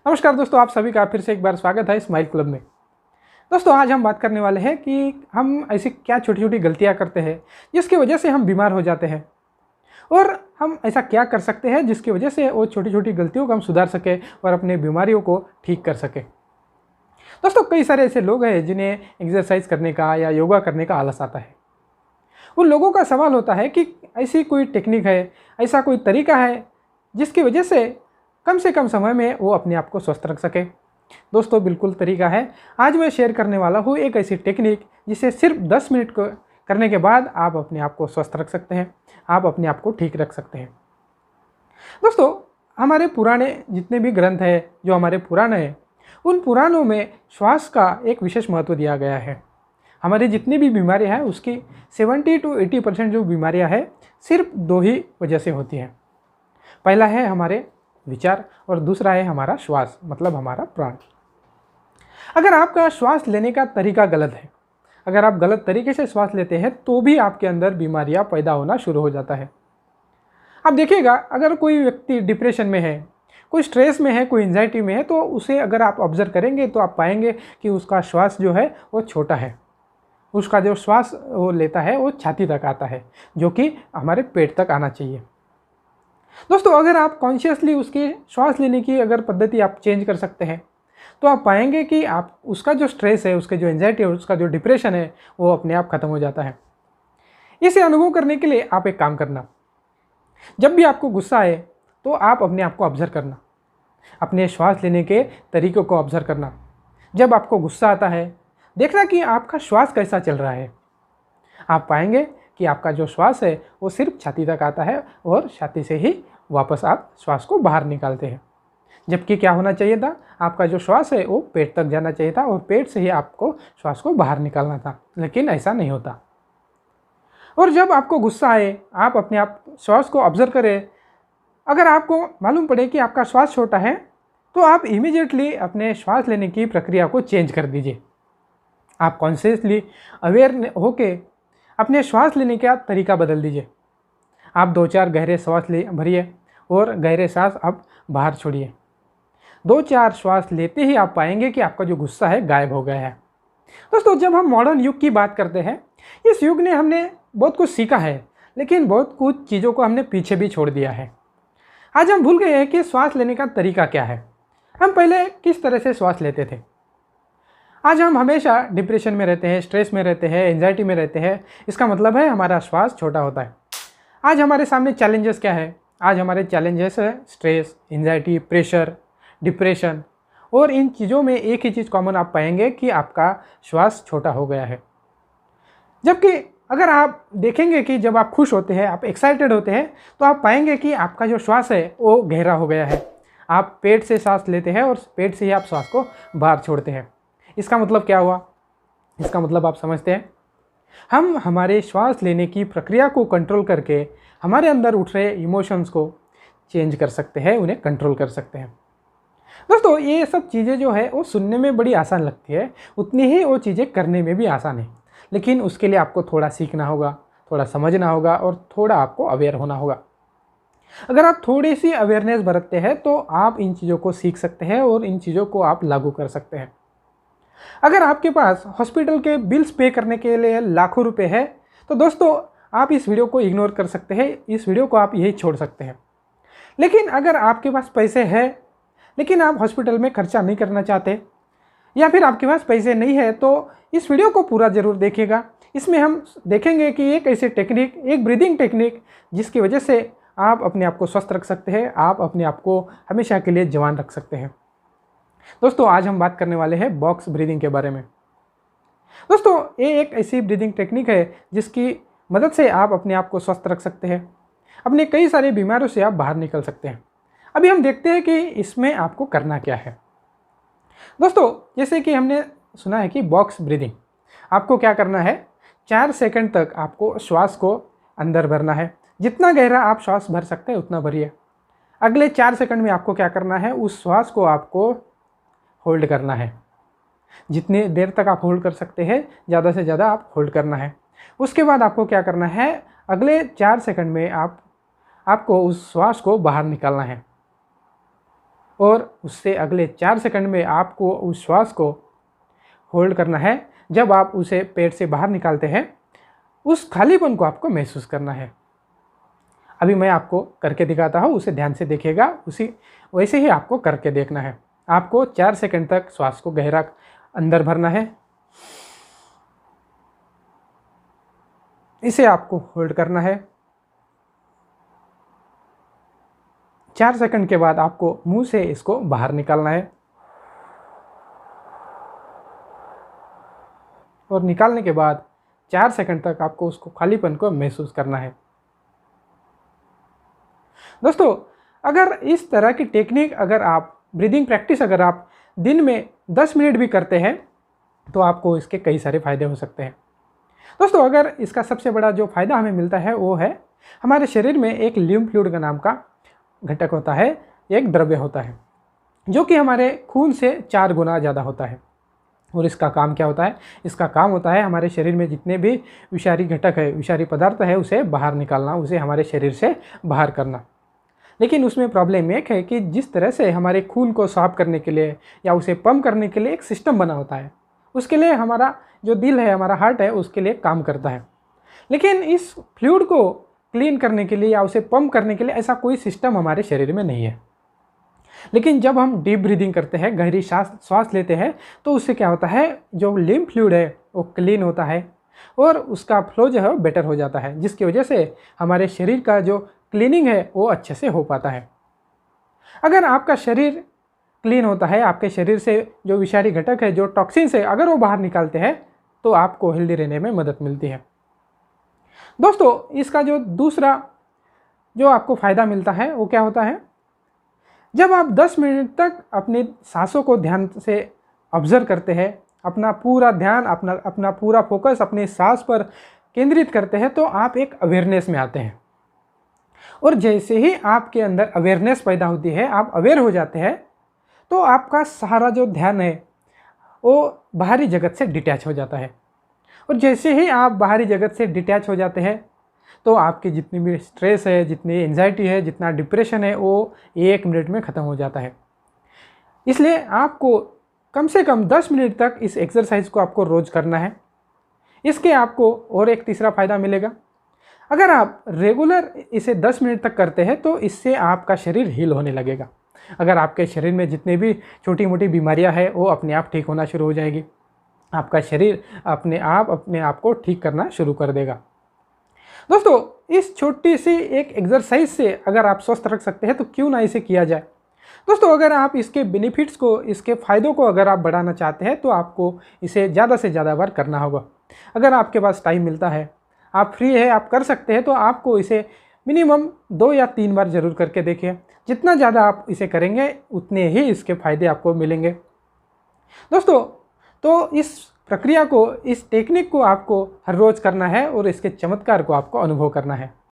नमस्कार दोस्तों, आप सभी का फिर से एक बार स्वागत है स्माइल क्लब में। दोस्तों, आज हम बात करने वाले हैं कि हम ऐसी क्या छोटी छोटी गलतियां करते हैं जिसकी वजह से हम बीमार हो जाते हैं, और हम ऐसा क्या कर सकते हैं जिसकी वजह से वो छोटी छोटी गलतियों को हम सुधार सकें और अपने बीमारियों को ठीक कर सकें। दोस्तों, कई सारे ऐसे लोग हैं जिन्हें एक्सरसाइज करने का या योगा करने का आलस आता है। उन लोगों का सवाल होता है कि ऐसी कोई टेक्निक है, ऐसा कोई तरीका है जिसकी वजह से कम समय में वो अपने आप को स्वस्थ रख सके। दोस्तों, बिल्कुल तरीका है। आज मैं शेयर करने वाला हूँ एक ऐसी टेक्निक जिसे सिर्फ 10 मिनट को करने के बाद आप अपने आप को स्वस्थ रख सकते हैं, आप अपने आप को ठीक रख सकते हैं। दोस्तों, हमारे पुराने जितने भी ग्रंथ हैं, जो हमारे पुराण हैं, उन पुराणों में श्वास का एक विशेष महत्व दिया गया है। हमारी जितनी भी बीमारियां हैं उसकी 70 to 80% जो बीमारियां हैं सिर्फ दो ही वजह से होती हैं। पहला है हमारे विचार और दूसरा है हमारा श्वास, मतलब हमारा प्राण। अगर आपका श्वास लेने का तरीका गलत है, अगर आप गलत तरीके से श्वास लेते हैं तो भी आपके अंदर बीमारियां पैदा होना शुरू हो जाता है। आप देखिएगा, अगर कोई व्यक्ति डिप्रेशन में है, कोई स्ट्रेस में है, कोई एंजाइटी में है, तो उसे अगर आप ऑब्जर्व करेंगे तो आप पाएंगे कि उसका श्वास जो है वो छोटा है। उसका जो श्वास वो लेता है वो छाती तक आता है, जो कि हमारे पेट तक आना चाहिए। दोस्तों, अगर आप कॉन्शियसली उसकी श्वास लेने की अगर पद्धति आप चेंज कर सकते हैं तो आप पाएंगे कि आप उसका जो स्ट्रेस है, उसके जो एंजाइटी है, उसका जो डिप्रेशन है, वो अपने आप खत्म हो जाता है। इसे अनुभव करने के लिए आप एक काम करना, जब भी आपको गुस्सा आए तो आप अपने आप को ऑब्जर्व करना, अपने श्वास लेने के तरीकों को ऑब्जर्व करना। जब आपको गुस्सा आता है, देखना कि आपका श्वास कैसा चल रहा है। आप पाएंगे कि आपका जो श्वास है वो सिर्फ छाती तक आता है और छाती से ही वापस आप श्वास को बाहर निकालते हैं। जबकि क्या होना चाहिए था, आपका जो श्वास है वो पेट तक जाना चाहिए था और पेट से ही आपको श्वास को बाहर निकालना था, लेकिन ऐसा नहीं होता। और जब आपको गुस्सा आए, आप अपने आप श्वास को ऑब्जर्व करें। अगर आपको मालूम पड़े कि आपका श्वास छोटा है तो आप इमीडिएटली अपने श्वास लेने की प्रक्रिया को चेंज कर दीजिए। आप कॉन्शियसली अवेयर होके अपने श्वास लेने का तरीका बदल दीजिए। आप 2-4 गहरे श्वास भरिए और गहरे सांस आप बाहर छोड़िए। 2-4 श्वास लेते ही आप पाएंगे कि आपका जो गुस्सा है गायब हो गया है। दोस्तों, जब हम मॉडर्न युग की बात करते हैं, इस युग ने हमने बहुत कुछ सीखा है, लेकिन बहुत कुछ चीज़ों को हमने पीछे भी छोड़ दिया है। आज हम भूल गए हैं कि श्वास लेने का तरीका क्या है। हम पहले किस तरह से श्वास लेते थे। आज हम हमेशा डिप्रेशन में रहते हैं, स्ट्रेस में रहते हैं, एंजाइटी में रहते हैं। इसका मतलब है हमारा श्वास छोटा होता है। आज हमारे सामने चैलेंजेस क्या है? आज हमारे चैलेंजेस है स्ट्रेस, एंजाइटी, प्रेशर, डिप्रेशन। और इन चीज़ों में एक ही चीज़ कॉमन आप पाएंगे कि आपका श्वास छोटा हो गया है। जबकि अगर आप देखेंगे कि जब आप खुश होते हैं, आप एक्साइटेड होते हैं, तो आप पाएंगे कि आपका जो श्वास है वो गहरा हो गया है। आप पेट से सांस लेते हैं और पेट से ही आप श्वास को बाहर छोड़ते हैं। इसका मतलब क्या हुआ? इसका मतलब आप समझते हैं, हम हमारे श्वास लेने की प्रक्रिया को कंट्रोल करके हमारे अंदर उठ रहे इमोशंस को चेंज कर सकते हैं, उन्हें कंट्रोल कर सकते हैं। दोस्तों, ये सब चीज़ें जो है वो सुनने में बड़ी आसान लगती है, उतनी ही वो चीज़ें करने में भी आसान है। लेकिन उसके लिए आपको थोड़ा सीखना होगा, थोड़ा समझना होगा और थोड़ा आपको अवेयर होना होगा। अगर आप थोड़ी सी अवेयरनेस बरतते हैं तो आप इन चीज़ों को सीख सकते हैं और इन चीज़ों को आप लागू कर सकते हैं। अगर आपके पास हॉस्पिटल के बिल्स पे करने के लिए लाखों रुपए है तो दोस्तों, आप इस वीडियो को इग्नोर कर सकते हैं, इस वीडियो को आप यही छोड़ सकते हैं। लेकिन अगर आपके पास पैसे हैं लेकिन आप हॉस्पिटल में खर्चा नहीं करना चाहते, या फिर आपके पास पैसे नहीं है, तो इस वीडियो को पूरा ज़रूर देखिएगा। इसमें हम देखेंगे कि एक ऐसी टेक्निक, एक ब्रीदिंग टेक्निक, जिसकी वजह से आप अपने आप को स्वस्थ रख सकते हैं, आप अपने आप को हमेशा के लिए जवान रख सकते हैं। दोस्तों, आज हम बात करने वाले हैं बॉक्स ब्रीदिंग के बारे में। दोस्तों, ये एक ऐसी ब्रीदिंग टेक्निक है जिसकी मदद से आप अपने आप को स्वस्थ रख सकते हैं, अपने कई सारी बीमारियों से आप बाहर निकल सकते हैं। अभी हम देखते हैं कि इसमें आपको करना क्या है। दोस्तों, जैसे कि हमने सुना है कि बॉक्स ब्रीदिंग, आपको क्या करना है, 4 सेकंड तक आपको श्वास को अंदर भरना है। जितना गहरा आप श्वास भर सकते हैं उतना भरिए। अगले 4 सेकंड में आपको क्या करना है, उस श्वास को आपको होल्ड करना है। जितनी देर तक आप होल्ड कर सकते हैं, ज़्यादा से ज़्यादा आप होल्ड करना है। उसके बाद आपको क्या करना है, अगले 4 सेकंड में आपको उस श्वास को बाहर निकालना है। और उससे अगले 4 सेकंड में आपको उस श्वास को होल्ड करना है। जब आप उसे पेट से बाहर निकालते हैं, उस खालीपन को आपको महसूस करना है। अभी मैं आपको करके दिखाता हूँ, उसे ध्यान से देखिएगा, उसी वैसे ही आपको करके देखना है। आपको 4 सेकंड तक श्वास को गहरा अंदर भरना है, इसे आपको होल्ड करना है। 4 सेकंड के बाद आपको मुंह से इसको बाहर निकालना है और निकालने के बाद 4 सेकंड तक आपको उसको खालीपन को महसूस करना है। दोस्तों, अगर इस तरह की टेक्निक अगर आप ब्रीदिंग प्रैक्टिस अगर आप दिन में 10 मिनट भी करते हैं तो आपको इसके कई सारे फायदे हो सकते हैं। दोस्तों, अगर इसका सबसे बड़ा जो फ़ायदा हमें मिलता है वो है हमारे शरीर में एक लिम्फ फ्लूइड का नाम का घटक होता है, एक द्रव्य होता है जो कि हमारे खून से 4 गुना ज़्यादा होता है। और इसका काम क्या होता है? इसका काम होता है हमारे शरीर में जितने भी विषारी घटक है, विषारी पदार्थ है, उसे बाहर निकालना, उसे हमारे शरीर से बाहर करना। लेकिन उसमें प्रॉब्लम एक है कि जिस तरह से हमारे खून को साफ करने के लिए या उसे पंप करने के लिए एक सिस्टम बना होता है, उसके लिए हमारा जो दिल है, हमारा हार्ट है, उसके लिए काम करता है। लेकिन इस फ्लूइड को क्लीन करने के लिए या उसे पंप करने के लिए ऐसा कोई सिस्टम हमारे शरीर में नहीं है। लेकिन जब हम डीप ब्रीदिंग करते हैं, गहरी सांस लेते हैं, तो उससे क्या होता है, जो लिम्फ फ्लूइड है वो क्लीन होता है और उसका फ्लो जो है वो बेटर हो जाता है, जिसकी वजह से हमारे शरीर का जो क्लीनिंग है वो अच्छे से हो पाता है। अगर आपका शरीर क्लीन होता है, आपके शरीर से जो विषारी घटक है, जो टॉक्सिन्स है, अगर वो बाहर निकालते हैं तो आपको हेल्दी रहने में मदद मिलती है। दोस्तों, इसका जो दूसरा जो आपको फ़ायदा मिलता है वो क्या होता है, जब आप 10 मिनट तक अपनी सांसों को ध्यान से ऑब्जर्व करते हैं, अपना पूरा ध्यान, अपना पूरा फोकस अपनी सांस पर केंद्रित करते हैं, तो आप एक अवेयरनेस में आते हैं। और जैसे ही आपके अंदर अवेयरनेस पैदा होती है, आप अवेयर हो जाते हैं, तो आपका सारा जो ध्यान है वो बाहरी जगत से डिटैच हो जाता है। और जैसे ही आप बाहरी जगत से डिटैच हो जाते हैं, तो आपकी जितनी भी स्ट्रेस है, जितनी एंजाइटी है, जितना डिप्रेशन है, वो 1 मिनट में ख़त्म हो जाता है। इसलिए आपको कम से कम 10 मिनट तक इस एक्सरसाइज को आपको रोज़ करना है। इसके आपको और एक तीसरा फ़ायदा मिलेगा। अगर आप रेगुलर इसे 10 मिनट तक करते हैं तो इससे आपका शरीर हील होने लगेगा। अगर आपके शरीर में जितनी भी छोटी मोटी बीमारियां हैं वो अपने आप ठीक होना शुरू हो जाएगी। आपका शरीर अपने आप को ठीक करना शुरू कर देगा। दोस्तों, इस छोटी सी एक एक्सरसाइज से अगर आप स्वस्थ रख सकते हैं तो क्यों ना इसे किया जाए। दोस्तों, अगर आप इसके बेनिफिट्स को, इसके फ़ायदों को अगर आप बढ़ाना चाहते हैं तो आपको इसे ज़्यादा से ज़्यादा बार करना होगा। अगर आपके पास टाइम मिलता है, आप फ्री है, आप कर सकते हैं, तो आपको इसे मिनिमम 2 या 3 बार ज़रूर करके देखिए। जितना ज़्यादा आप इसे करेंगे उतने ही इसके फ़ायदे आपको मिलेंगे। दोस्तों, तो इस प्रक्रिया को, इस टेक्निक को आपको हर रोज़ करना है और इसके चमत्कार को आपको अनुभव करना है।